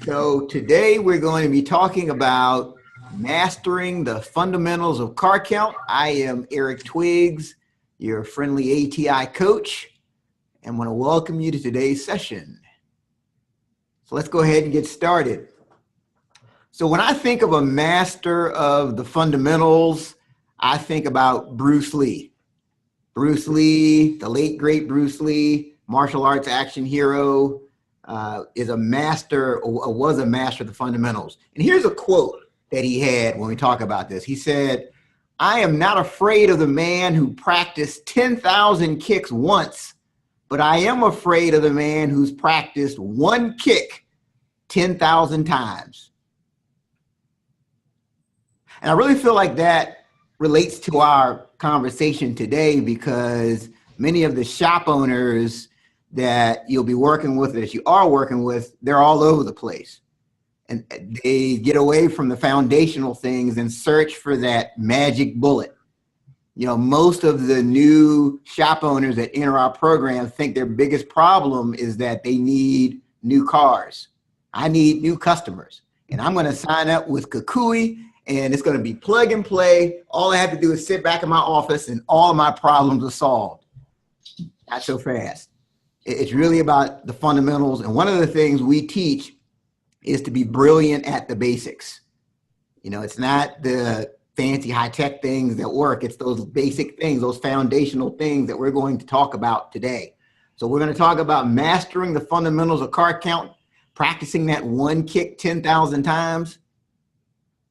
So today we're going to be talking about mastering the fundamentals of car count. I am Eric Twiggs, your friendly ATI coach, and want to welcome you to today's session. So let's go ahead and get started. So when I think of a master of the fundamentals, I think about Bruce Lee. Bruce Lee, the late great Bruce Lee, martial arts action hero, is a master, or was a master of the fundamentals. And here's a quote that he had when we talk about this. He said, "I am not afraid of the man who practiced 10,000 kicks once, but I am afraid of the man who's practiced one kick 10,000 times." And I really feel like that relates to our conversation today, because many of the shop owners that you'll be working with, that you are working with, they're all over the place. And they get away from the foundational things and search for that magic bullet. You know, most of the new shop owners that enter our program think their biggest problem is that they need new cars. I need new customers, and I'm going to sign up with Kukui, and it's going to be plug and play. All I have to do is sit back in my office and all of my problems are solved. Not so fast. It's really about the fundamentals. And one of the things we teach is to be brilliant at the basics. You know, it's not the fancy high-tech things that work. It's those basic things, those foundational things that we're going to talk about today. So we're going to talk about mastering the fundamentals of car count, practicing that one kick 10,000 times.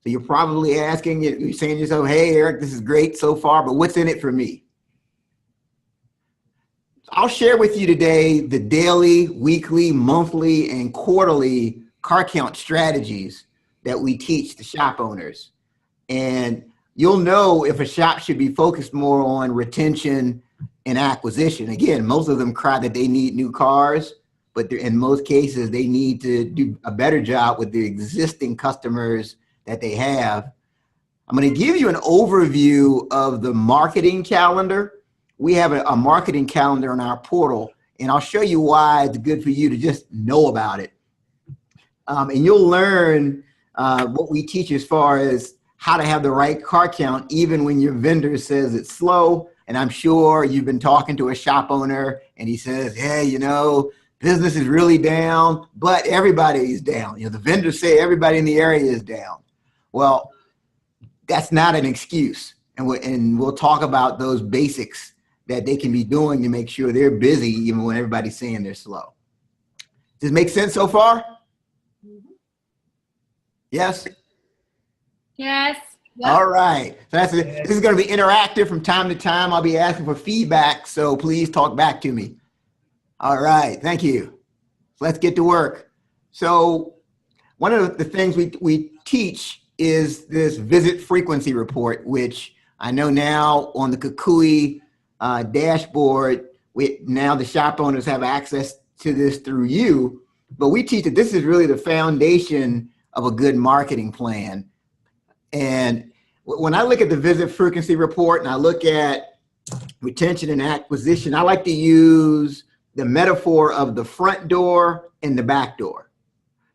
So you're probably asking, you're saying to yourself, "Hey, Eric, this is great so far, but what's in it for me?" I'll share with you today the daily, weekly, monthly, and quarterly car count strategies that we teach the shop owners. And you'll know if a shop should be focused more on retention and acquisition. Again, most of them cry that they need new cars, but in most cases, they need to do a better job with the existing customers that they have. I'm going to give you an overview of the marketing calendar. We have a marketing calendar on our portal, and I'll show you why it's good for you to just know about it. And you'll learn what we teach as far as how to have the right car count, even when your vendor says it's slow. And I'm sure you've been talking to a shop owner and he says, "Hey, you know, business is really down, but everybody is down. You know, the vendors say everybody in the area is down." Well, that's not an excuse. And we'll talk about those basics that they can be doing to make sure they're busy even when everybody's saying they're slow. Does it make sense so far? Yes? Yes. Yep. All right. So this is going to be interactive from time to time. I'll be asking for feedback, so please talk back to me. All right. Thank you. Let's get to work. So one of the things we teach is this visit frequency report, which I know now on the Kukui dashboard, now the shop owners have access to this through you, but we teach that this is really the foundation of a good marketing plan. And when I look at the visit frequency report and I look at retention and acquisition, I like to use the metaphor of the front door and the back door.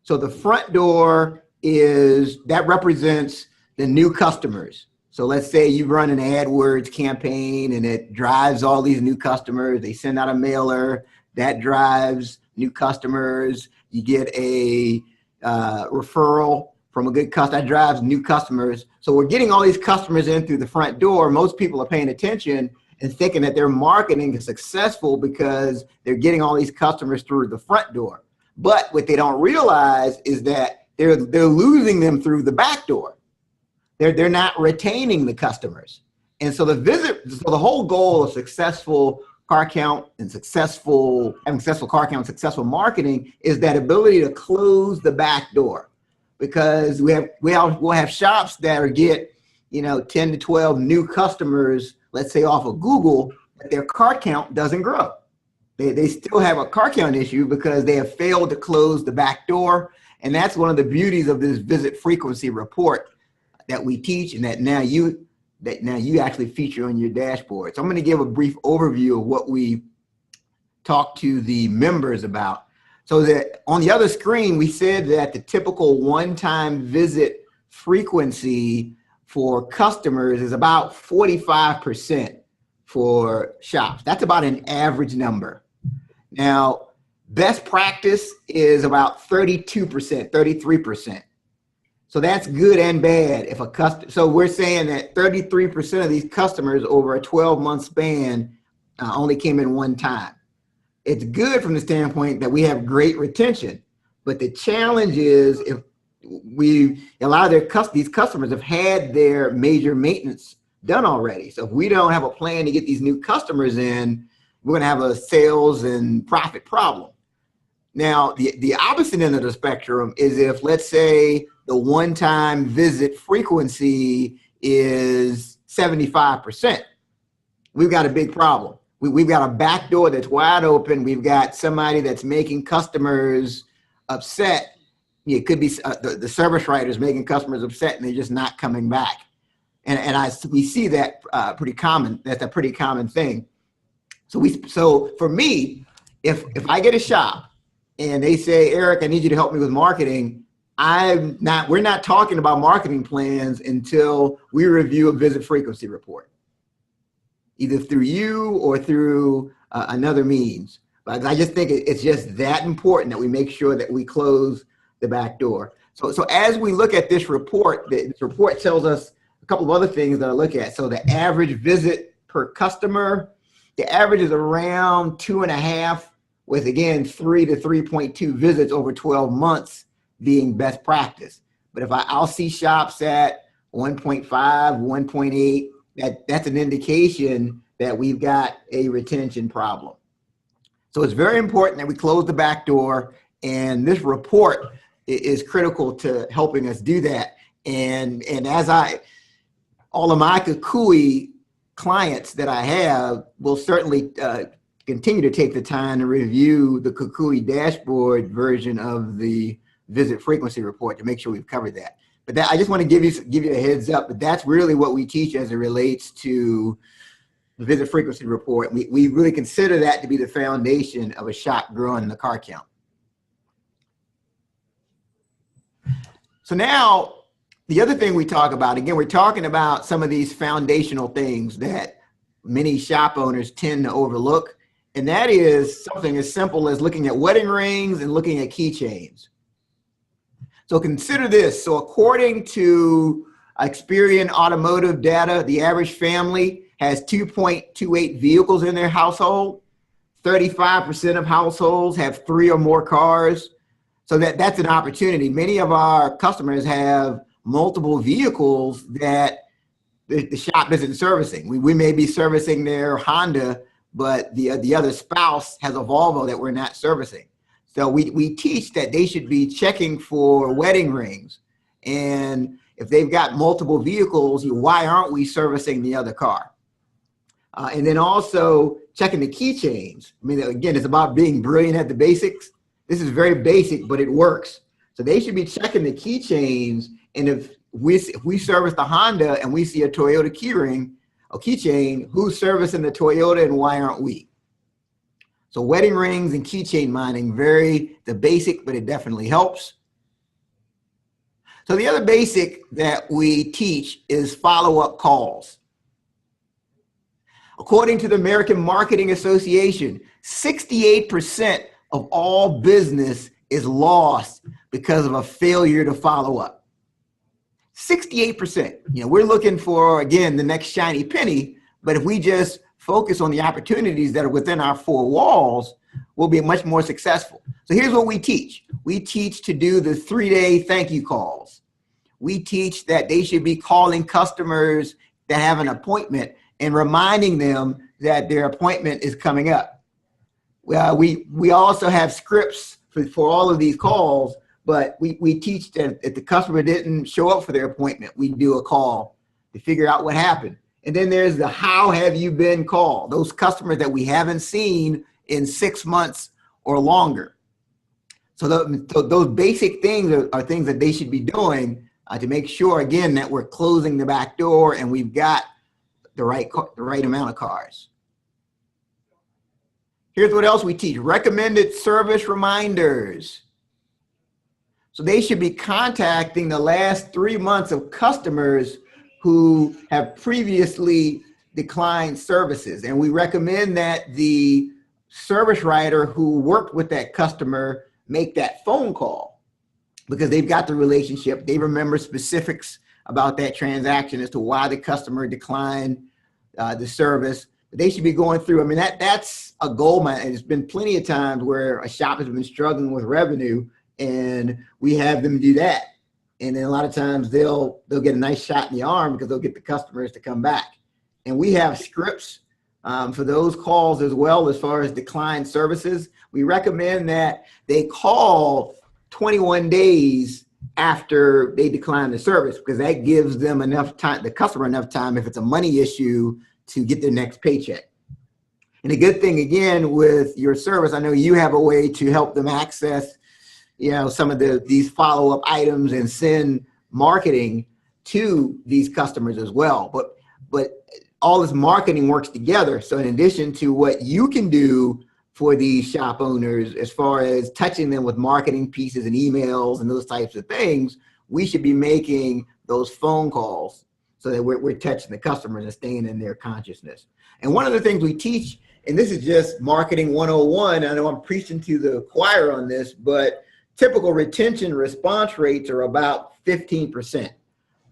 So the front door that represents the new customers. So let's say you run an AdWords campaign and it drives all these new customers. They send out a mailer that drives new customers. You get a referral from a good customer that drives new customers. So we're getting all these customers in through the front door. Most people are paying attention and thinking that their marketing is successful because they're getting all these customers through the front door. But what they don't realize is that they're losing them through the back door. They're not retaining the customers. And so the whole goal of successful car count and successful car count, successful marketing is that ability to close the back door. Because we'll have shops that get, 10 to 12 new customers, let's say off of Google, but their car count doesn't grow. They still have a car count issue because they have failed to close the back door. And that's one of the beauties of this visit frequency report that we teach, and that now you actually feature on your dashboard. So I'm going to give a brief overview of what we talk to the members about. So that on the other screen, we said that the typical one-time visit frequency for customers is about 45% for shops. That's about an average number. Now, best practice is about 32%, 33%. So that's good and bad if a customer, so we're saying that 33% of these customers over a 12-month span only came in one time. It's good from the standpoint that we have great retention, but the challenge is if a lot of these customers have had their major maintenance done already. So if we don't have a plan to get these new customers in, we're gonna have a sales and profit problem. Now, the opposite end of the spectrum is if, let's say, the one-time visit frequency is 75%, we've got a big problem. We've got a back door that's wide open. We've got somebody that's making customers upset. It could be the service writers making customers upset and they're just not coming back. We see that pretty common. That's a pretty common thing. So for me, if I get a shop and they say, Eric, I need you to help me with marketing, we're not talking about marketing plans until we review a visit frequency report, either through you or through another means. But I just think it's just that important that we make sure that we close the back door. So as we look at this report tells us a couple of other things that I look at. So the average visit per customer, the average is around 2.5, with again 3 to 3.2 visits over 12 months being best practice. But if I'll see shops at 1.5, 1.8, that's an indication that we've got a retention problem. So it's very important that we close the back door, and this report is critical to helping us do that. And as all of my Kukui clients that I have will certainly continue to take the time to review the Kukui dashboard version of the visit frequency report to make sure we've covered that. But I just want to give you a heads up, but that's really what we teach as it relates to the visit frequency report. We really consider that to be the foundation of a shop growing the car count. So now, the other thing we talk about, again, we're talking about some of these foundational things that many shop owners tend to overlook, and that is something as simple as looking at wedding rings and looking at keychains. So consider this. So according to Experian Automotive data, the average family has 2.28 vehicles in their household. 35% of households have 3 or more cars. So that's an opportunity. Many of our customers have multiple vehicles that the shop isn't servicing. We may be servicing their Honda, but the other spouse has a Volvo that we're not servicing. So we teach that they should be checking for wedding rings. And if they've got multiple vehicles, why aren't we servicing the other car? And then also checking the keychains. I mean, again, it's about being brilliant at the basics. This is very basic, but it works. So they should be checking the keychains. And if we service the Honda and we see a Toyota keychain, who's servicing the Toyota and why aren't we? So wedding rings and keychain mining, the basic, but it definitely helps. So the other basic that we teach is follow-up calls. According to the American Marketing Association, 68% of all business is lost because of a failure to follow up. 68%. We're looking for, again, the next shiny penny, but if we just focus on the opportunities that are within our 4 walls, we'll be much more successful. So here's what we teach. We teach to do the 3-day thank you calls. We teach that they should be calling customers that have an appointment and reminding them that their appointment is coming up. Well, we also have scripts for all of these calls, but we teach that if the customer didn't show up for their appointment, we do a call to figure out what happened. And then there's the how have you been called, those customers that we haven't seen in 6 months or longer. So those basic things are things that they should be doing to make sure, again, that we're closing the back door and we've got the right amount of cars. Here's what else we teach. Recommended service reminders. So they should be contacting the last 3 months of customers who have previously declined services. And we recommend that the service writer who worked with that customer make that phone call because they've got the relationship. They remember specifics about that transaction as to why the customer declined the service. They should be going through. I mean, that's a gold mine. And there's been plenty of times where a shop has been struggling with revenue and we have them do that. And then a lot of times they'll get a nice shot in the arm because they'll get the customers to come back. And we have scripts for those calls as well as far as declined services. We recommend that they call 21 days after they decline the service because that gives them enough time, the customer enough time, if it's a money issue, to get their next paycheck. And the good thing again with your service, I know you have a way to help them access, some of these follow-up items and send marketing to these customers as well. But all this marketing works together. So in addition to what you can do for these shop owners, as far as touching them with marketing pieces and emails and those types of things, we should be making those phone calls so that we're touching the customers and staying in their consciousness. And one of the things we teach, and this is just marketing 101, I know I'm preaching to the choir on this, but typical retention response rates are about 15%.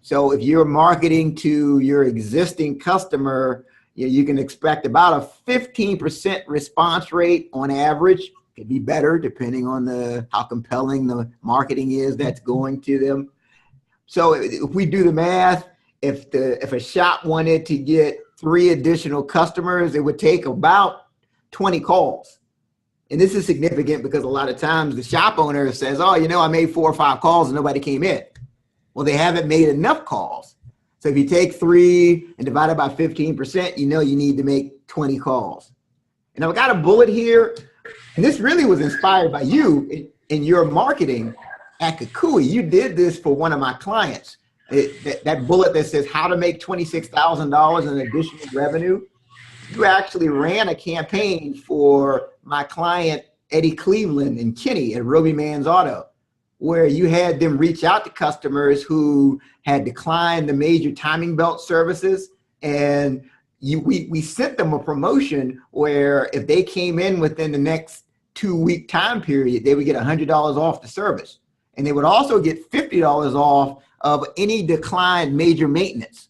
So if you're marketing to your existing customer, you can expect about a 15% response rate on average. Could be better depending on how compelling the marketing is that's going to them. So if we do the math, if a shop wanted to get 3 additional customers, it would take about 20 calls. And this is significant because a lot of times the shop owner says, oh, I made 4 or 5 calls and nobody came in. Well, they haven't made enough calls. So if you take 3 and divide it by 15%, you need to make 20 calls. And I've got a bullet here, and this really was inspired by you in your marketing at Kukui. You did this for one of my clients. That bullet that says how to make $26,000 in additional revenue. You actually ran a campaign for my client, Eddie Cleveland and Kenny at Roby Man's Auto, where you had them reach out to customers who had declined the major timing belt services. And we sent them a promotion where if they came in within the next 2-week time period, they would get $100 off the service. And they would also get $50 off of any declined major maintenance.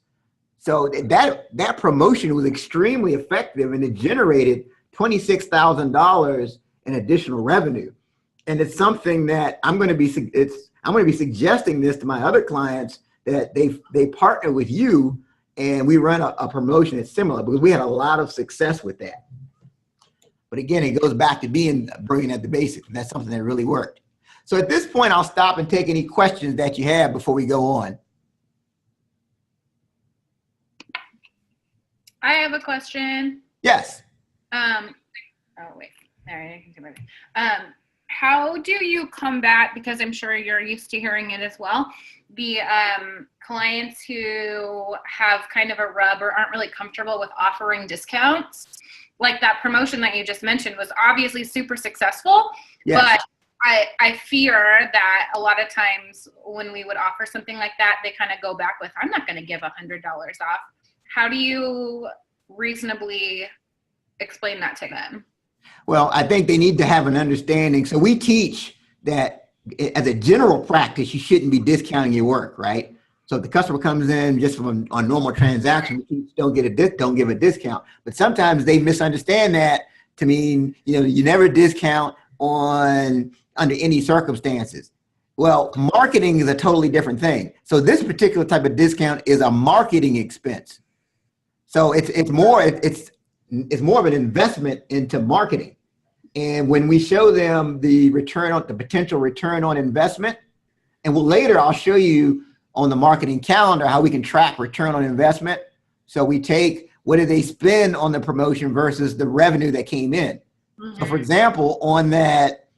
So that promotion was extremely effective and it generated $26,000 in additional revenue. And it's something that I'm going to be suggesting this to my other clients that they partner with you and we run a promotion that's similar because we had a lot of success with that. But again, it goes back to being brilliant at the basics. And that's something that really worked. So at this point, I'll stop and take any questions that you have before we go on. I have a question. Yes. Oh wait, there I can do it. How do you combat, because I'm sure you're used to hearing it as well, the clients who have kind of a rub or aren't really comfortable with offering discounts? Like that promotion that you just mentioned was obviously super successful, yes. But I fear that a lot of times when we would offer something like that, they kind of go back with, I'm not going to give $100 off. How do you reasonably explain that to them? Well, I think they need to have an understanding. So we teach that as a general practice, you shouldn't be discounting your work, right? So if the customer comes in just from a normal transaction, don't give a discount. But sometimes they misunderstand that to mean, you never discount under any circumstances. Well, marketing is a totally different thing. So this particular type of discount is a marketing expense. So it's more of an investment into marketing. And when we show them the potential return on investment, and later I'll show you on the marketing calendar how we can track return on investment. So we take what did they spend on the promotion versus the revenue that came in. Mm-hmm. So for example, on that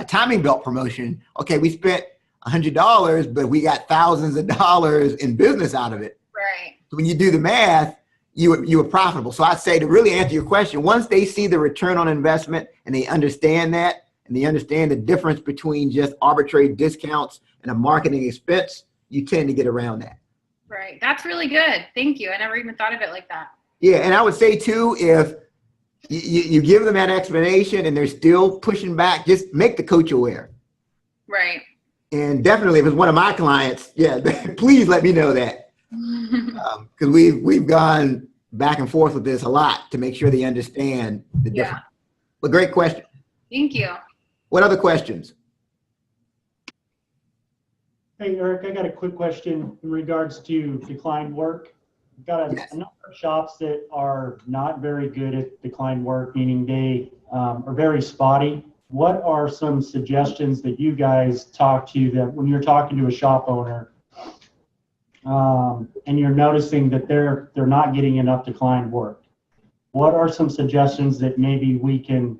timing belt promotion, okay, we spent $100, but we got thousands of dollars in business out of it. Right. So when you do the math, you were profitable. So I'd say, to really answer your question, once they see the return on investment and they understand that, and they understand the difference between just arbitrary discounts and a marketing expense, you tend to get around that. Right. That's really good. Thank you. I never even thought of it like that. Yeah, and I would say too, if you give them that explanation and they're still pushing back, just make the coach aware. Right. And definitely, if it's one of my clients, yeah, please let me know that, because we've gone back and forth with this a lot to make sure they understand the difference. But great question. Thank you. What other questions? Hey, Eric, I got a quick question in regards to declined work. We've got a number of shops that are not very good at declined work, meaning they are very spotty. What are some suggestions that you guys talk to them when you're talking to a shop owner and you're noticing that they're not getting enough declined work? What are some suggestions that maybe we can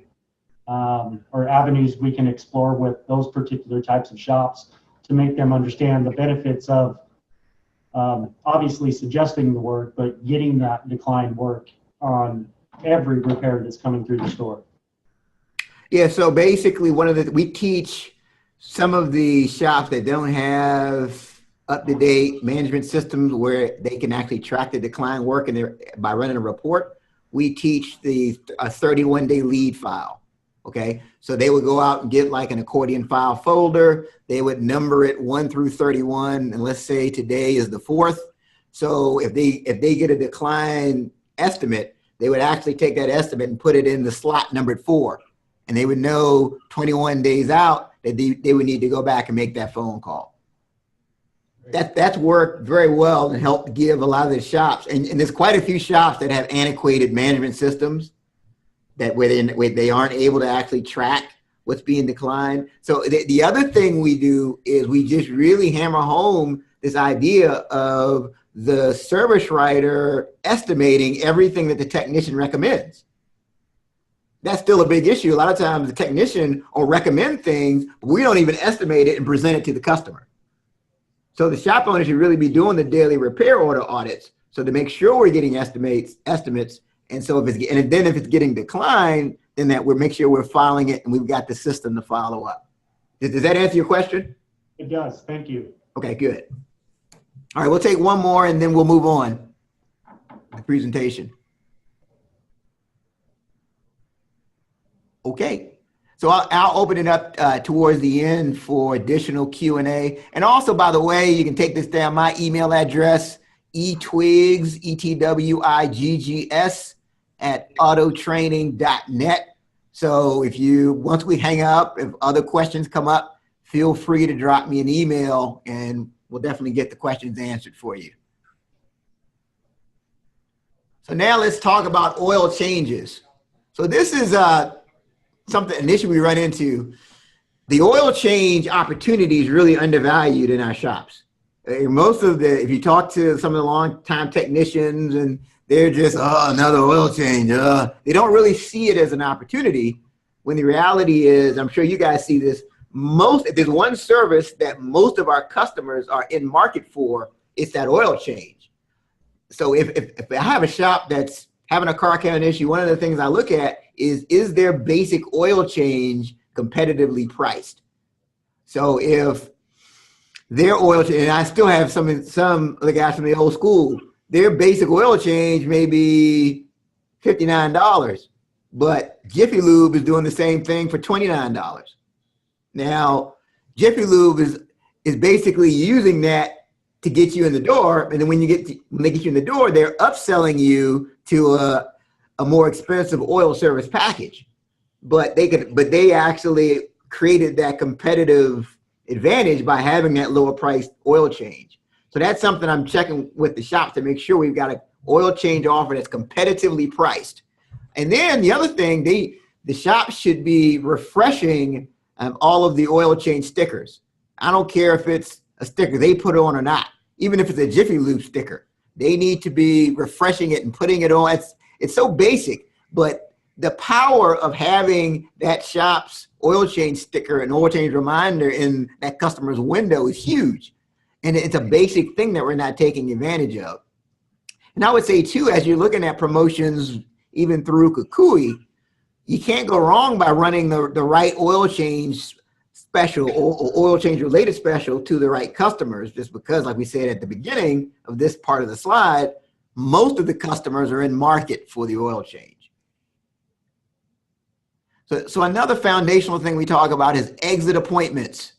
or avenues we can explore with those particular types of shops to make them understand the benefits of obviously suggesting the work, but getting that declined work on every repair that's coming through the store? Yeah, so basically we teach some of the shops that don't have up-to-date management systems where they can actually track the decline work and by running a report. We teach a 31-day lead file. Okay, so they would go out and get like an accordion file folder. They would number it 1 through 31, and let's say today is the 4th. So if they get a decline estimate, they would actually take that estimate and put it in the slot numbered 4, and they would know 21 days out that they would need to go back and make that phone call. That's worked very well and helped give a lot of the shops, and there's quite a few shops that have antiquated management systems that where they aren't able to actually track what's being declined. So the other thing we do is we just really hammer home this idea of the service writer estimating everything that the technician recommends. That's still a big issue. A lot of times the technician will recommend things, but we don't even estimate it and present it to the customer. So the shop owner should really be doing the daily repair order audits, so to make sure we're getting estimates. And so if it's getting declined, then we'll make sure we're filing it and we've got the system to follow up. Does that answer your question? It does. Thank you. Okay, good. All right, we'll take one more and then we'll move on the presentation. Okay, so I'll open it up towards the end for additional Q&A. And also, by the way, you can take this down, my email address, etwiggs, ETWIGGS, @autotraining.net. So once we hang up, if other questions come up, feel free to drop me an email and we'll definitely get the questions answered for you. So now let's talk about oil changes. So this is an issue we run into. The oil change opportunity is really undervalued in our shops. If you talk to some of the long-time technicians and they're just, another oil change. They don't really see it as an opportunity, when the reality is, I'm sure you guys see this, if there's one service that most of our customers are in market for, it's that oil change. So if I have a shop that's having a car count issue, one of the things I look at is their basic oil change competitively priced? So if their oil change, and I still have some of the guys from the old school, their basic oil change may be $59, but Jiffy Lube is doing the same thing for $29. Now, Jiffy Lube is basically using that to get you in the door, and then when they get you in the door, they're upselling you to a more expensive oil service package. But they actually created that competitive advantage by having that lower priced oil change. So that's something I'm checking with the shops to make sure we've got an oil change offer that's competitively priced. And then the other thing, the shops should be refreshing all of the oil change stickers. I don't care if it's a sticker they put on or not, even if it's a Jiffy Lube sticker. They need to be refreshing it and putting it on. It's so basic, but the power of having that shop's oil change sticker and oil change reminder in that customer's window is huge. And it's a basic thing that we're not taking advantage of. And I would say too, as you're looking at promotions, even through Kukui, you can't go wrong by running the right oil change special or oil change related special to the right customers, just because, like we said at the beginning of this part of the slide, most of the customers are in market for the oil change. So another foundational thing we talk about is exit appointments.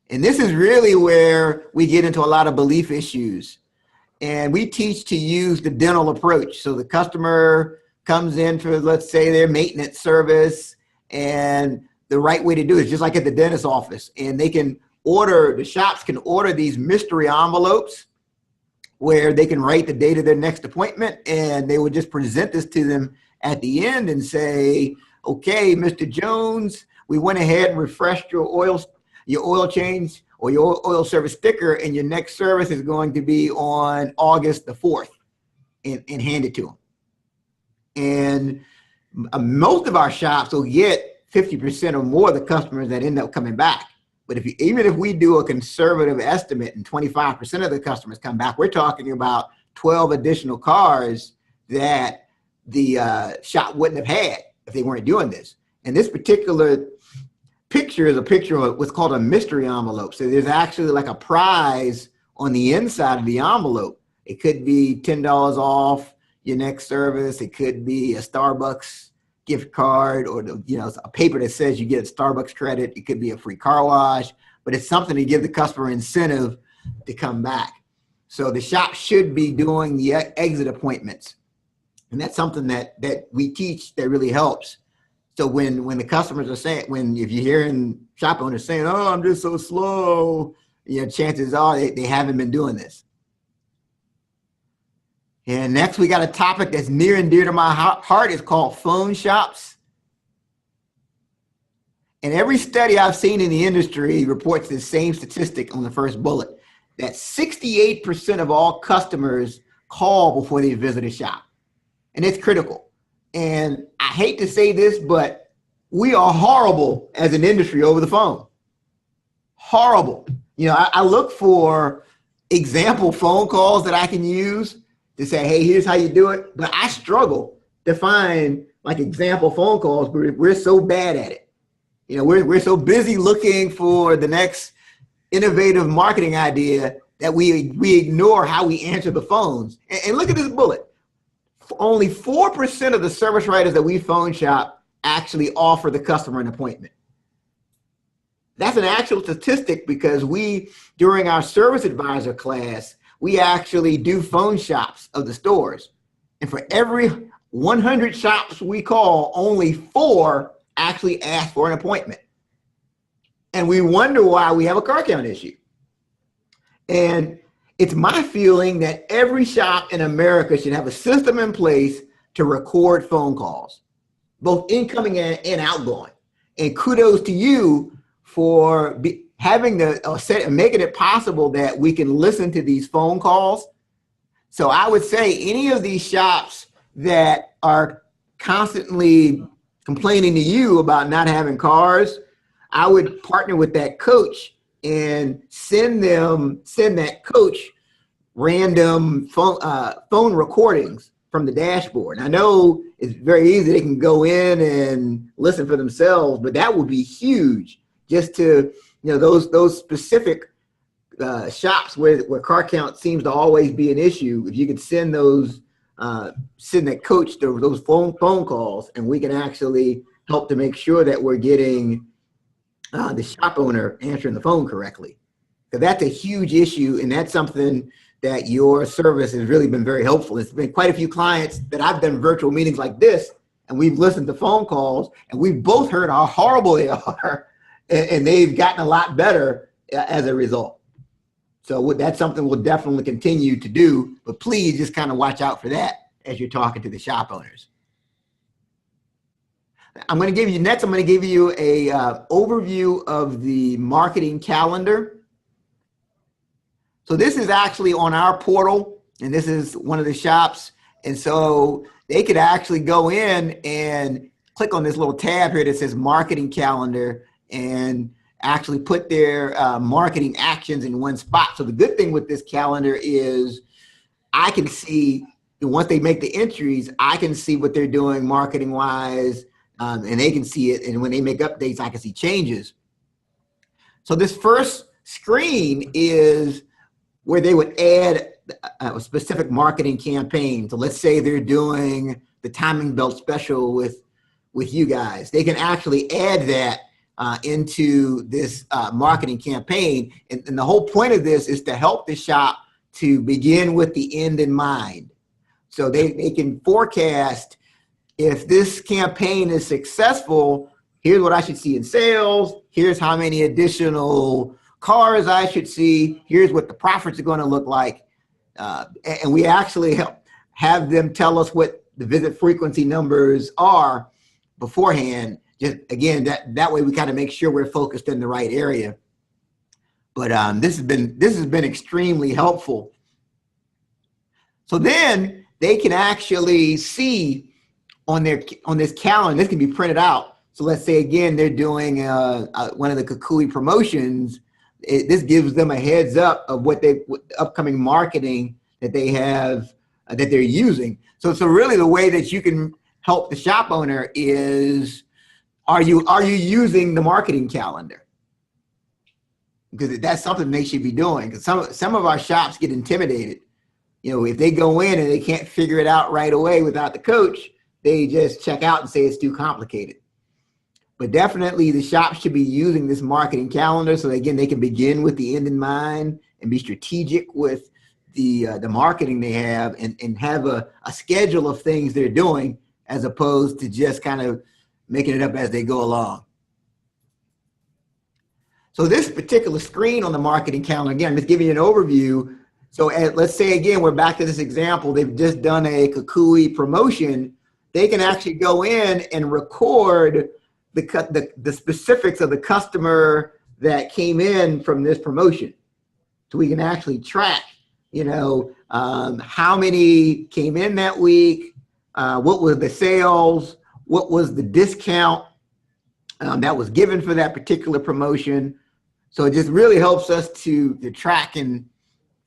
And this is really where we get into a lot of belief issues. And we teach to use the dental approach. So the customer comes in for, let's say, their maintenance service, and the right way to do it is just like at the dentist office. And they can order, the shops can order these mystery envelopes where they can write the date of their next appointment, and they would just present this to them at the end and say, okay, Mr. Jones, we went ahead and refreshed your oil change or your oil service sticker, and your next service is going to be on August the 4th, and hand it to them. And most of our shops will get 50% or more of the customers that end up coming back. But even if we do a conservative estimate and 25% of the customers come back, we're talking about 12 additional cars that the shop wouldn't have had if they weren't doing this. And this particular picture is a picture of what's called a mystery envelope. So there's actually like a prize on the inside of the envelope. It could be $10 off your next service. It could be a Starbucks gift card, or a paper that says you get a Starbucks credit. It could be a free car wash, but it's something to give the customer incentive to come back. So the shop should be doing the exit appointments. And that's something that we teach that really helps. So when the customers are saying, if you're hearing shop owners saying, oh, I'm just so slow, chances are they haven't been doing this. And next we got a topic that's near and dear to my heart. It's called phone shops. And every study I've seen in the industry reports the same statistic on the first bullet, that 68% of all customers call before they visit a shop. And it's critical. And I hate to say this, but we are horrible as an industry over the phone. Horrible. I look for example phone calls that I can use to say, hey, here's how you do it. But I struggle to find like example phone calls. We're so bad at it. We're so busy looking for the next innovative marketing idea that we ignore how we answer the phones. And look at this bullet. Only 4% of the service writers that we phone shop actually offer the customer an appointment. That's an actual statistic, because during our service advisor class, we actually do phone shops of the stores. And for every 100 shops we call, only 4 actually ask for an appointment. And we wonder why we have a car count issue. And it's my feeling that every shop in America should have a system in place to record phone calls, both incoming and outgoing. And kudos to you for having making it possible that we can listen to these phone calls. So I would say any of these shops that are constantly complaining to you about not having cars, I would partner with that coach and send that coach random phone recordings from the dashboard. And I know it's very easy. They can go in and listen for themselves, but that would be huge, just to, those specific shops where car count seems to always be an issue. If you could send that coach those phone calls, and we can actually help to make sure that we're getting the shop owner answering the phone correctly. Because that's a huge issue, and that's something that your service has really been very helpful. It's been quite a few clients that I've done virtual meetings like this, and we've listened to phone calls, and we've both heard how horrible they are, and they've gotten a lot better as a result. So that's something we'll definitely continue to do, but please just kind of watch out for that as you're talking to the shop owners. I'm going to give you a overview of the marketing calendar. So this is actually on our portal, and this is one of the shops. And so they could actually go in and click on this little tab here that says marketing calendar and actually put their marketing actions in one spot. So the good thing with this calendar is I can see once they make the entries, I can see what they're doing marketing wise, and they can see it. And when they make updates, I can see changes. So this first screen is where they would add a specific marketing campaign. So let's say they're doing the timing belt special with you guys. They can actually add that into this marketing campaign. And the whole point of this is to help the shop to begin with the end in mind. So they can forecast, if this campaign is successful, here's what I should see in sales. Here's how many additional cars I should see. Here's what the profits are going to look like. And we actually have them tell us what the visit frequency numbers are beforehand. Just again, that way we kind of make sure we're focused in the right area. But this has been extremely helpful. So then they can actually see on this calendar. This can be printed out. So let's say again they're doing one of the Kukui promotions. This gives them a heads up of what upcoming marketing that they have that they're using. So really the way that you can help the shop owner is, are you using the marketing calendar? Because that's something they should be doing. Because some of our shops get intimidated. You know, if they go in and they can't figure it out right away without the coach, they just check out and say it's too complicated. But definitely the shop should be using this marketing calendar so again, they can begin with the end in mind and be strategic with the marketing they have and have a schedule of things they're doing as opposed to just kind of making it up as they go along. So this particular screen on the marketing calendar, again, I'm just giving you an overview. So let's say again, we're back to this example. They've just done a Kukui promotion. They can actually go in and record the specifics of the customer that came in from this promotion. So we can actually track, you know, how many came in that week, what were the sales, what was the discount that was given for that particular promotion. So it just really helps us to track and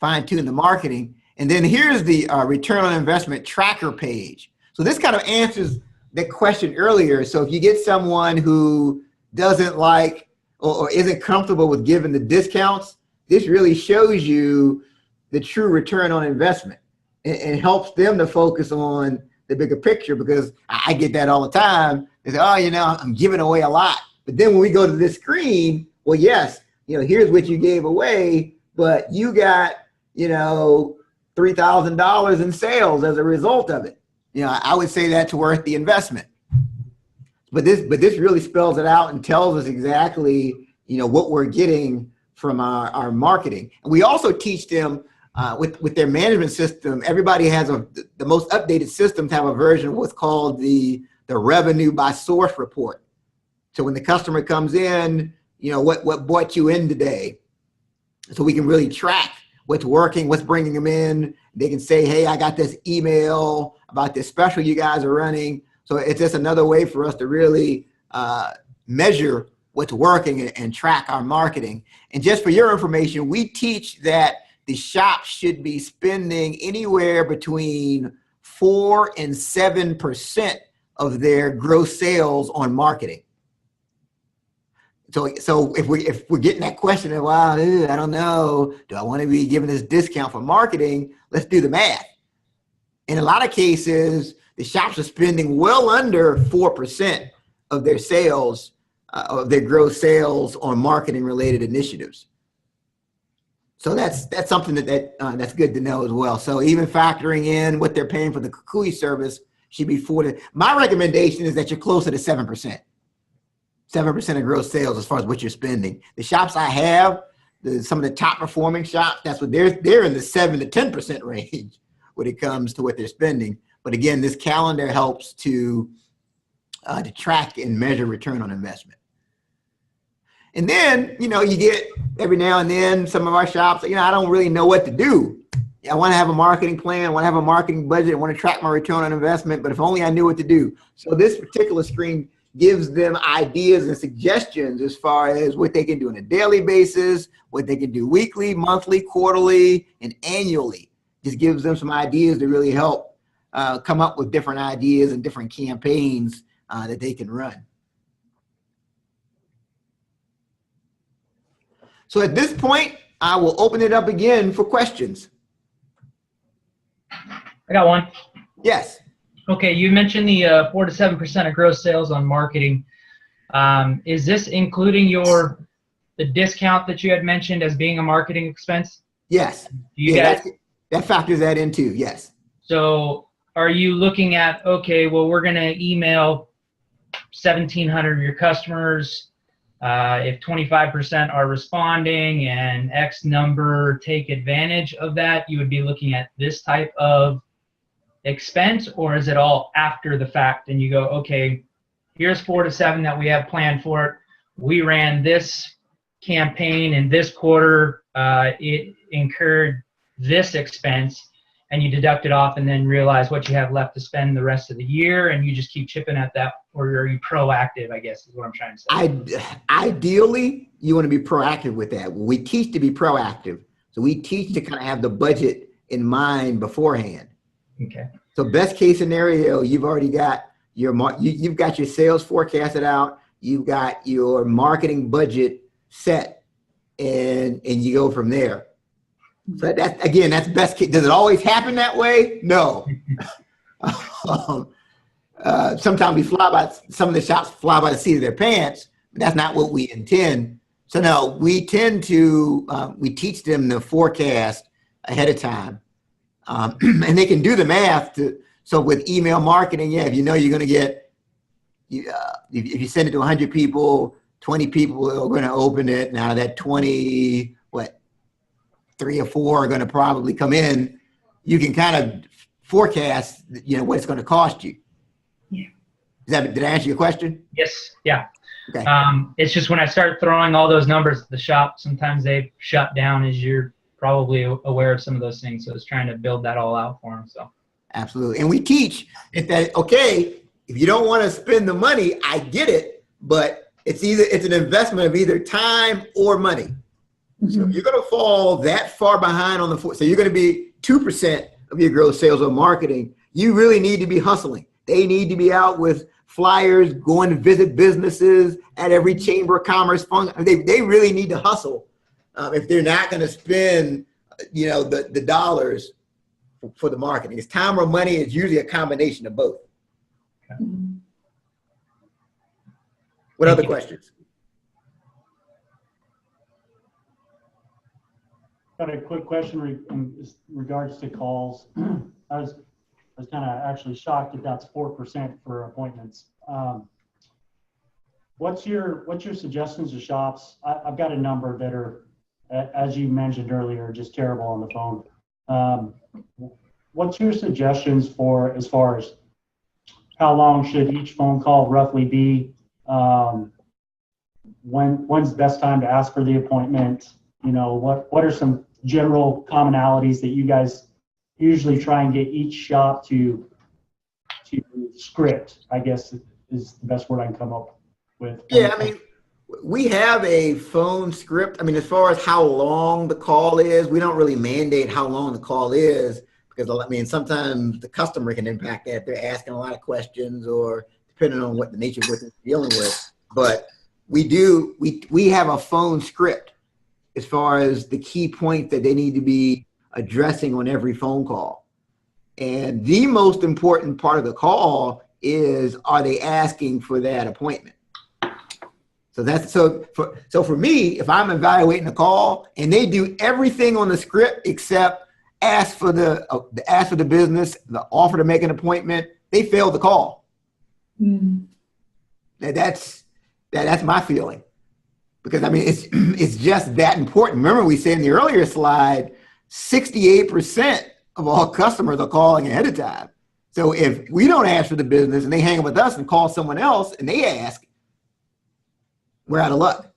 fine tune the marketing. And then here's the return on investment tracker page. So this kind of answers the question earlier. So if you get someone who doesn't like or isn't comfortable with giving the discounts, this really shows you the true return on investment and helps them to focus on the bigger picture, because I get that all the time. They say, oh, you know, I'm giving away a lot. But then when we go to this screen, well, yes, you know, here's what you gave away, but you got, you know, $3,000 in sales as a result of it. You know, I would say that's worth the investment. But this really spells it out and tells us exactly, you know, what we're getting from our marketing. And we also teach them with their management system. Everybody has the most updated systems have a version of what's called the revenue by source report. So when the customer comes in, you know, what brought you in today? So we can really track what's working, what's bringing them in. They can say, hey, I got this email about this special you guys are running. So it's just another way for us to really measure what's working and track our marketing. And just for your information, we teach that the shop should be spending anywhere between 4 and 7% of their gross sales on marketing. So if we're getting that question of, wow, I don't know, do I want to be giving this discount for marketing? Let's do the math. In a lot of cases, the shops are spending well under 4% of their sales, of their gross sales on marketing related initiatives. So that's something that's good to know as well. So even factoring in what they're paying for the Kukui service should be 4 to, my recommendation is that you're closer to 7%. 7% of gross sales as far as what you're spending. The shops I have, some of the top performing shops, that's what they're in the 7 to 10% range when it comes to what they're spending. But again, this calendar helps to track and measure return on investment. And then, you know, you get every now and then some of our shops, you know, I don't really know what to do. I want to have a marketing plan, I want to have a marketing budget, I want to track my return on investment, but if only I knew what to do. So this particular screen gives them ideas and suggestions as far as what they can do on a daily basis, what they can do weekly, monthly, quarterly, and annually. Just gives them some ideas to really help come up with different ideas and different campaigns that they can run. So at this point, I will open it up again for questions. I got one. Yes. Okay, you mentioned the 4 to 7% of gross sales on marketing. Is this including the discount that you had mentioned as being a marketing expense? Yes. Do you Yeah, guys? that factors that in too. Yes. So are you looking at, okay, well, we're going to email 1,700 of your customers. If 25% are responding and X number take advantage of that, you would be looking at this type of expense, or is it all after the fact and you go, okay, here's 4 to 7 that we have planned for it. We ran this campaign in this quarter. It incurred this expense, and you deduct it off and then realize what you have left to spend the rest of the year, and you just keep chipping at that, or are you proactive, I guess is what I'm trying to say. Ideally, you want to be proactive with that. We teach to be proactive. So we teach to kind of have the budget in mind beforehand. Okay. So best case scenario, you've already got you've got your sales forecasted out, you've got your marketing budget set, and you go from there. So that's best case. Does it always happen that way? No. Sometimes some of the shops fly by the seat of their pants, but that's not what we intend. So no, we tend to, we teach them the forecast ahead of time. And they can do the math so with email marketing, yeah, if you know you're going to get, if you send it to 100 people, 20 people are going to open it. Now that 20, 3 or 4 are going to probably come in. You can kind of forecast, what it's going to cost you. Yeah. Did I answer your question? Yes. Yeah. Okay. It's just when I start throwing all those numbers at the shop, sometimes they shut down, as you're probably aware of some of those things. So it's trying to build that all out for them. So. Absolutely. And we teach that, okay, if you don't want to spend the money, I get it, but it's an investment of either time or money. Mm-hmm. So if you're going to fall that far behind on so you're going to be 2% of your gross sales on marketing, you really need to be hustling. They need to be out with flyers, going to visit businesses at every chamber of commerce function. They really need to hustle if they're not going to spend, the dollars for the marketing. It's time or money. It's usually a combination of both. Okay. What other questions? Got a quick question in regards to calls. I was kind of actually shocked that that's 4% for appointments. What's your suggestions to shops? I've got a number that are, as you mentioned earlier, just terrible on the phone. What's your suggestions for as far as how long should each phone call roughly be? When's the best time to ask for the appointment? What are some general commonalities that you guys usually try and get each shop to script, I guess is the best word I can come up with. Yeah, we have a phone script. As far as how long the call is, we don't really mandate how long the call is because, sometimes the customer can impact that. They're asking a lot of questions or depending on what the nature of what they're dealing with. But we have a phone script as far as the key points that they need to be addressing on every phone call. And the most important part of the call is, are they asking for that appointment? So for me, if I'm evaluating a call and they do everything on the script except ask for the business, the offer to make an appointment, they failed the call. Mm. That's my feeling. Because it's just that important. Remember, we said in the earlier slide, 68% of all customers are calling ahead of time. So if we don't ask for the business and they hang up with us and call someone else and they ask, we're out of luck.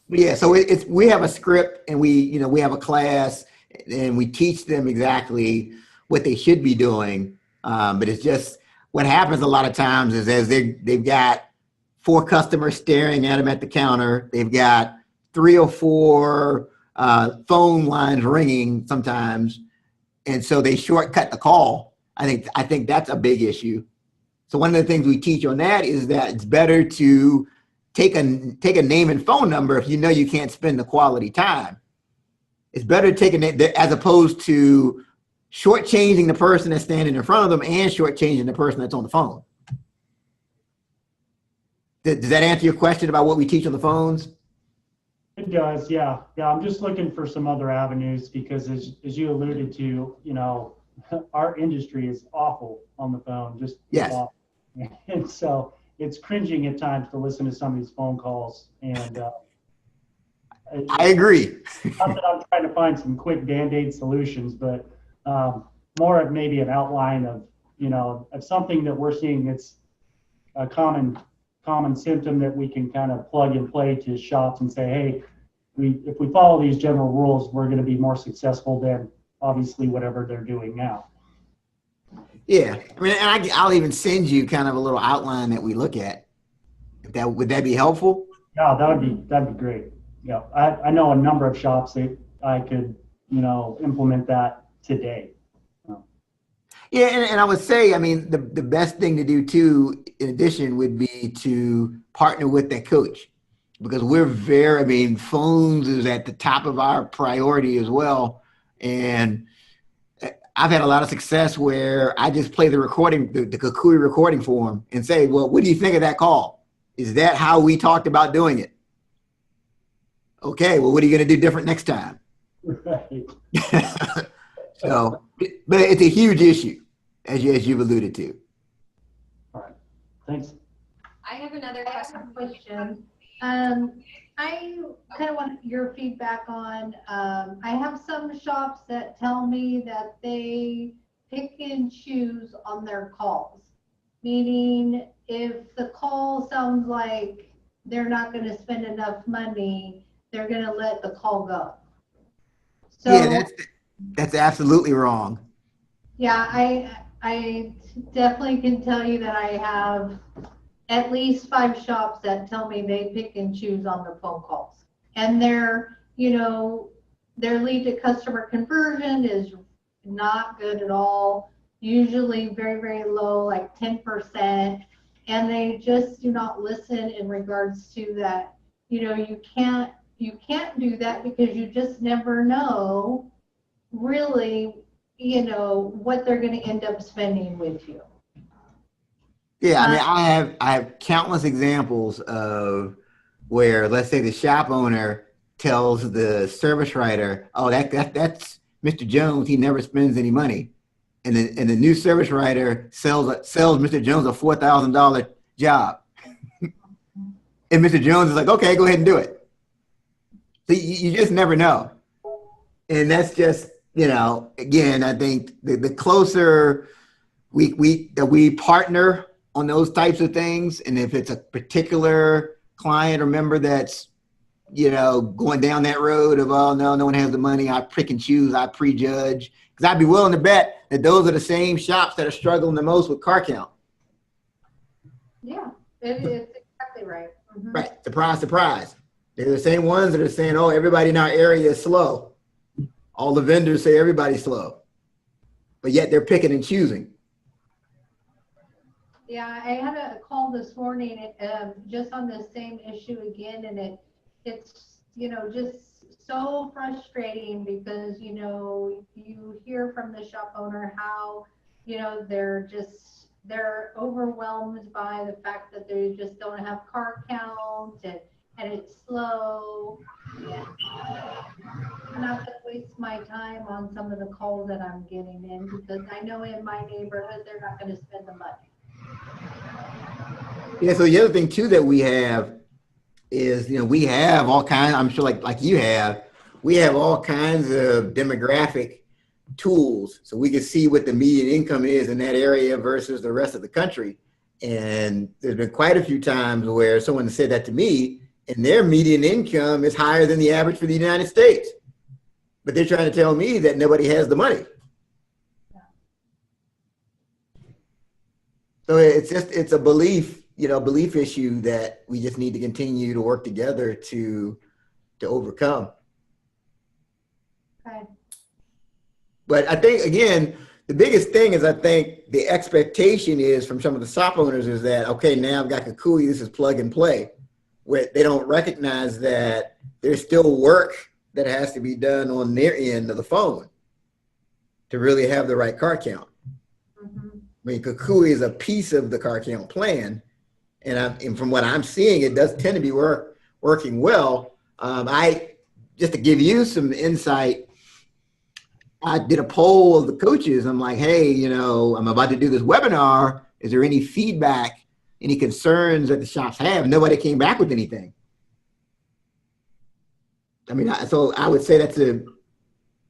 But yeah, so we have a script and we have a class and we teach them exactly what they should be doing. But it's just what happens a lot of times is as they've got 4 customers staring at them at the counter. They've got 3 or 4 phone lines ringing sometimes. and so they shortcut the call. I think that's a big issue. So one of the things we teach on that is that it's better to take a name and phone number if you know you can't spend the quality time. It's better to take a name as opposed to shortchanging the person that's standing in front of them and shortchanging the person that's on the phone. Does that answer your question about what we teach on the phones? It does, yeah. Yeah, I'm just looking for some other avenues because as you alluded to, you know, our industry is awful on the phone, just Yes. awful. And so it's cringing at times to listen to some of these phone calls. And I agree. not that I'm trying to find some quick Band-Aid solutions, but more of maybe an outline of, you know, of something that we're seeing that's a common symptom that we can kind of plug and play to shops and say, hey, if we follow these general rules, we're going to be more successful than obviously whatever they're doing now. Yeah, I mean, and I'll even send you kind of a little outline that we look at. Would that be helpful? Yeah, that'd be great. Yeah, I know a number of shops that I could, you know, implement that today. Yeah, and I would say, I mean, the best thing to do too, in addition, would be to partner with that coach, because I mean, phones is at the top of our priority as well. And I've had a lot of success where I just play the recording, the Kukui recording for them and say, well, what do you think of that call? Is that how we talked about doing it? Okay, well, what are you going to do different next time? Right. So, but it's a huge issue, as you've alluded to. All right. Thanks. I have another question. I kind of want your feedback on, I have some shops that tell me that they pick and choose on their calls. Meaning if the call sounds like they're not going to spend enough money, they're going to let the call go. So, Yeah, that's absolutely wrong. yeah, I definitely can tell you that I have at least 5 shops that tell me they pick and choose on their phone calls. And their, you know, their lead to customer conversion is not good at all. Usually very, very low, like 10%. And they just do not listen in regards to that. You know, you can't do that because you just never know really, you know, what they're going to end up spending with you. Yeah, I mean, I have countless examples of where, let's say, the shop owner tells the service writer, "Oh, that's Mr. Jones. He never spends any money," and the new service writer sells Mr. Jones a $4,000 job, and Mr. Jones is like, "Okay, go ahead and do it." So you just never know, and that's just, you know, again, I think the closer we partner on those types of things, and if it's a particular client or member that's, you know, going down that road of, oh, no one has the money, I pick and choose, I prejudge, because I'd be willing to bet that those are the same shops that are struggling the most with car count. Yeah, it's exactly right. Mm-hmm. Right, surprise, surprise. They're the same ones that are saying, oh, everybody in our area is slow. All the vendors say everybody's slow, but yet they're picking and choosing. Yeah, I had a call this morning just on the same issue again, and it's, you know, just so frustrating because, you know, you hear from the shop owner how, you know, they're overwhelmed by the fact that they just don't have car count and it's slow. Yeah. I'm not going to waste my time on some of the calls that I'm getting in because I know in my neighborhood they're not going to spend the money. Yeah, so the other thing too that we have is, you know, we have all kinds, I'm sure like you have, we have all kinds of demographic tools. So we can see what the median income is in that area versus the rest of the country. And there's been quite a few times where someone said that to me, and their median income is higher than the average for the United States. But they're trying to tell me that nobody has the money. So it's a belief issue that we just need to continue to work together to overcome. Okay. But I think, again, the biggest thing is I think the expectation is from some of the shop owners is that, okay, now I've got Kukui, this is plug and play. Where they don't recognize that there's still work that has to be done on their end of the phone to really have the right car count. Mhm. I mean, Kukui is a piece of the car count plan. And from what I'm seeing, it does tend to be working well. Just to give you some insight, I did a poll of the coaches. I'm like, hey, you know, I'm about to do this webinar. Is there any feedback, any concerns that the shops have? Nobody came back with anything. I mean, so I would say that's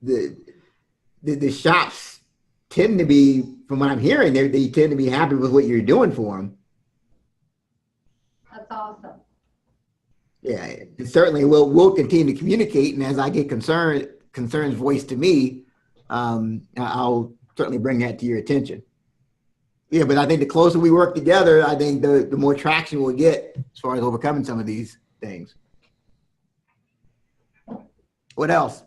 the shops tend to be, from what I'm hearing, they tend to be happy with what you're doing for them. That's awesome. Yeah, and certainly we'll continue to communicate, and as I get concerns voiced to me, I'll certainly bring that to your attention. Yeah, but I think the closer we work together, I think the more traction we'll get as far as overcoming some of these things. What else?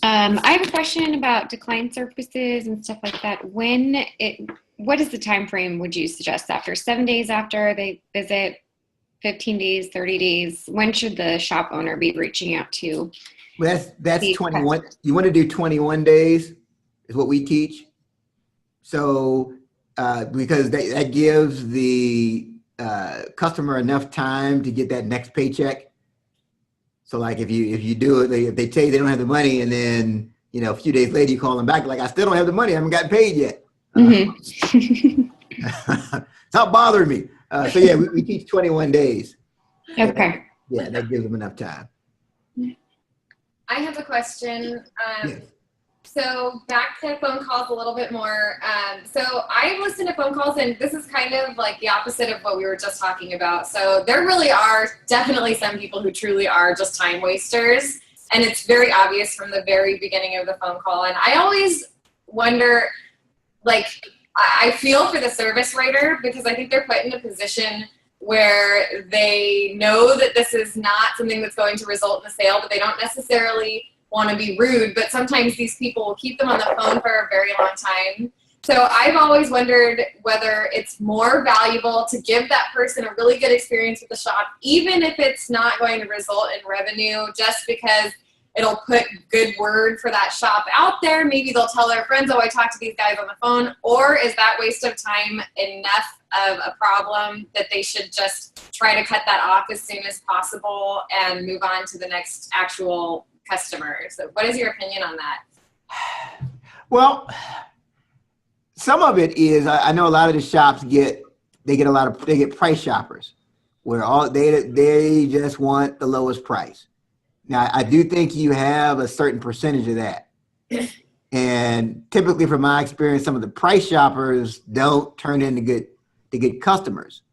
I have a question about decline surfaces and stuff like that. What is the time frame would you suggest after? 7 days after they visit, 15 days, 30 days? When should the shop owner be reaching out to? Well, that's 21. You want to do 21 days is what we teach. So because that gives the customer enough time to get that next paycheck. So like if you do it, if they tell you they don't have the money, and then a few days later you call them back like, I still don't have the money, I haven't gotten paid yet. Mm-hmm. It's not bothering me. So yeah, we teach 21 days. Okay. Yeah, that gives them enough time. I have a question. Yes. So back to phone calls a little bit more. So I listen to phone calls, and this is kind of like the opposite of what we were just talking about. So there really are definitely some people who truly are just time wasters. And it's very obvious from the very beginning of the phone call. And I always wonder, like, I feel for the service writer, because I think they're put in a position where they know that this is not something that's going to result in a sale, but they don't necessarily want to be rude, but sometimes these people will keep them on the phone for a very long time. So I've always wondered whether it's more valuable to give that person a really good experience with the shop, even if it's not going to result in revenue, just because it'll put good word for that shop out there. Maybe they'll tell their friends, oh, I talked to these guys on the phone. Or is that waste of time enough of a problem that they should just try to cut that off as soon as possible and move on to the next actual customer? So what is your opinion on that? Well, some of it is, I know a lot of the shops get price shoppers where they just want the lowest price. Now, I do think you have a certain percentage of that. And typically from my experience, some of the price shoppers don't turn into good customers.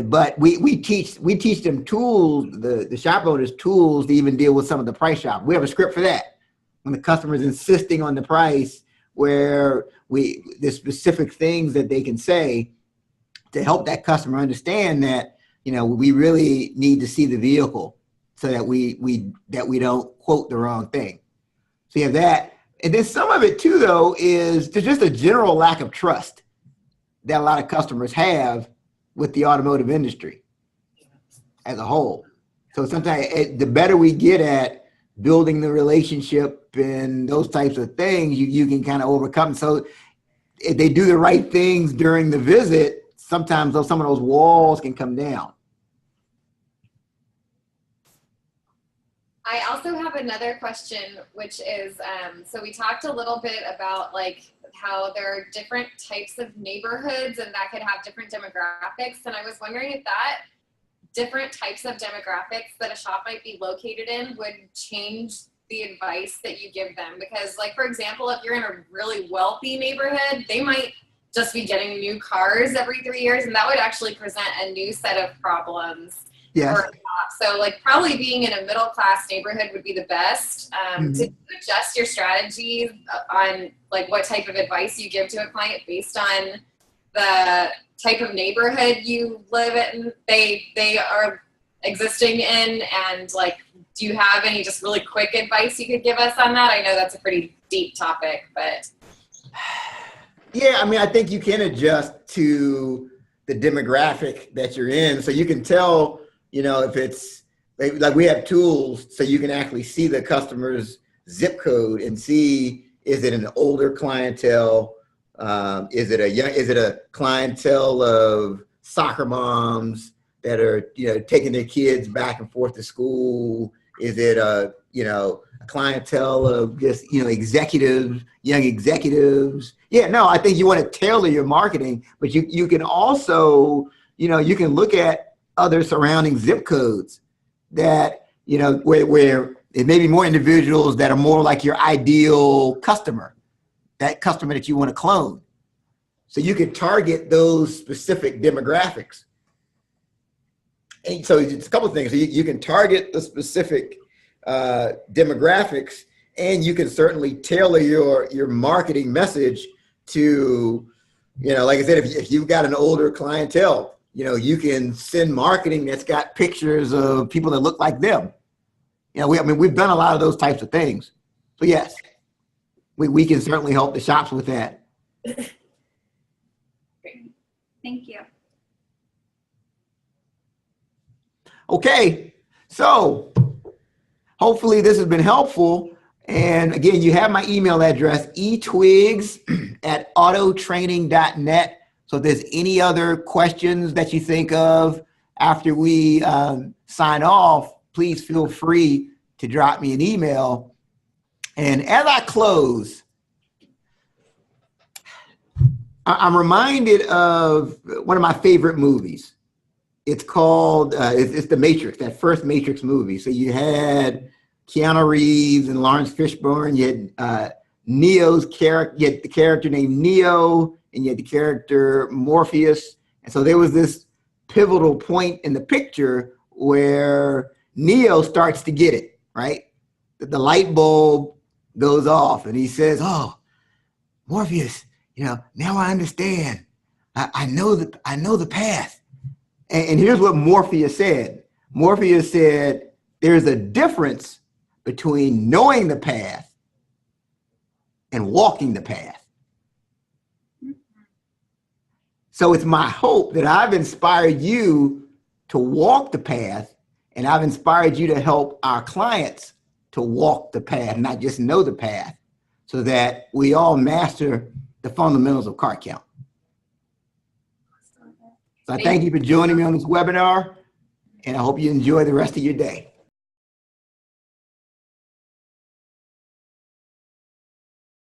But we teach them tools, the shop owners tools to even deal with some of the price shop. We have a script for that. When the customer is insisting on the price, where there's specific things that they can say to help that customer understand that, we really need to see the vehicle so that we don't quote the wrong thing. So you have that. And then some of it too, though, is there's just a general lack of trust that a lot of customers have with the automotive industry as a whole. So sometimes the better we get at building the relationship and those types of things, you can kind of overcome. So if they do the right things during the visit, sometimes some of those walls can come down. I also have another question, which is, so we talked a little bit about like how there are different types of neighborhoods and that could have different demographics. And I was wondering if that different types of demographics that a shop might be located in would change the advice that you give them. Because like, for example, if you're in a really wealthy neighborhood, they might just be getting new cars every 3 years, and that would actually present a new set of problems. Yes. So like probably being in a middle class neighborhood would be the best. To adjust your strategy on like what type of advice you give to a client based on the type of neighborhood you live in. They are existing in? And like, do you have any just really quick advice you could give us on that? I know that's a pretty deep topic, but. Yeah, I mean, I think you can adjust to the demographic that you're in. So you can tell, you know, if it's like we have tools so you can actually see the customer's zip code and see, is it an older clientele? Is it a clientele of soccer moms that are, you know, taking their kids back and forth to school? Is it a clientele of just, you know, executives, young executives? Yeah, no, I think you want to tailor your marketing, but you can also, you know, you can look at other surrounding zip codes that, you know, where it may be more individuals that are more like your ideal customer, that customer that you want to clone. So you can target those specific demographics. And so it's a couple of things. So you can target the specific demographics, and you can certainly tailor your marketing message to, you know, like I said, if you've got an older clientele, you know, you can send marketing that's got pictures of people that look like them. You know, we've done a lot of those types of things. So yes, we can certainly help the shops with that. Great. Thank you. Okay, so hopefully this has been helpful. And again, you have my email address, etwigs@autotraining.net. So if there's any other questions that you think of after we sign off, please feel free to drop me an email. And as I close, I'm reminded of one of my favorite movies. It's called, it's The Matrix, that first Matrix movie. So you had Keanu Reeves and Lawrence Fishburne. You had Neo's character, you had the character named Neo, and you had the character Morpheus. And so there was this pivotal point in the picture where Neo starts to get it, right? The light bulb goes off and he says, "Oh, Morpheus, you know, now I understand. I know the path." And here's what Morpheus said. Morpheus said, there's a difference between knowing the path and walking the path. So it's my hope that I've inspired you to walk the path, and I've inspired you to help our clients to walk the path, not just know the path, so that we all master the fundamentals of cart count. So I thank you for joining me on this webinar, and I hope you enjoy the rest of your day.